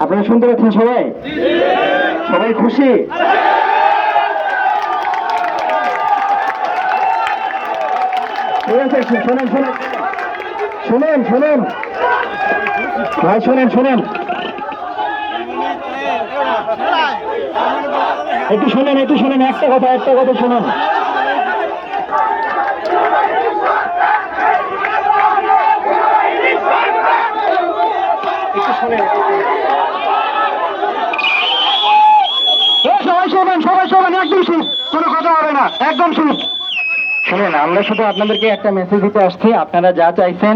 আপনারা শুনতে পাচ্ছেন সবাই? সবাই খুশি? ঠিক আছে, শোনেন শোনেন শোনেন শোনেন ভাই, শোনেন শোনেন একটু শোনেন, একটু শোনেন, একটা কথা শোনেন। সবাই শোনেন, সবাই শোনেন, একদম চুপ, কোনো কথা হবে না, একদম চুপ। শুনেন, আমরা শুধু আপনাদেরকে একটা মেসেজ দিতে আসছি, আপনারা যা চাইছেন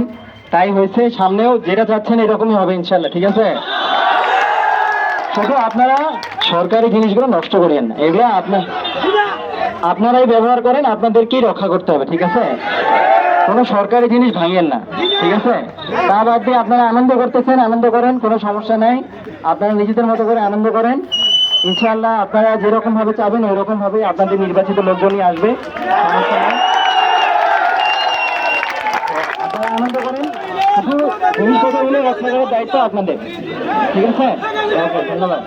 তাই হয়েছে, সামনেও যেটা চাচ্ছেন এরকমই হবে ইনশাল্লাহ, ঠিক আছে? শুধু আপনারা সরকারি জিনিসগুলো নষ্ট করেন না, এগুলো আপনারাই ব্যবহার করেন, আপনাদেরকেই রক্ষা করতে হবে, ঠিক আছে? কোনো সরকারি জিনিস ভাঙেন না, ঠিক আছে? তা বাদ দিয়ে আপনারা আনন্দ করতেছেন, আনন্দ করেন, কোনো সমস্যা নাই। আপনারা নিজেদের মতো করে আনন্দ করেন, ইনশাআল্লাহ আপনারা যেরকম ভাবে চাবেন ওই রকম ভাবে আপনাদের নির্বাচিত লোকজনই আসবে, সমস্যা নাই। আপনারা আনন্দ করেন, শুধু জিনিসপত্রগুলো রক্ষা করার দায়িত্ব আপনাদের, ঠিক আছে? ওকে, ধন্যবাদ।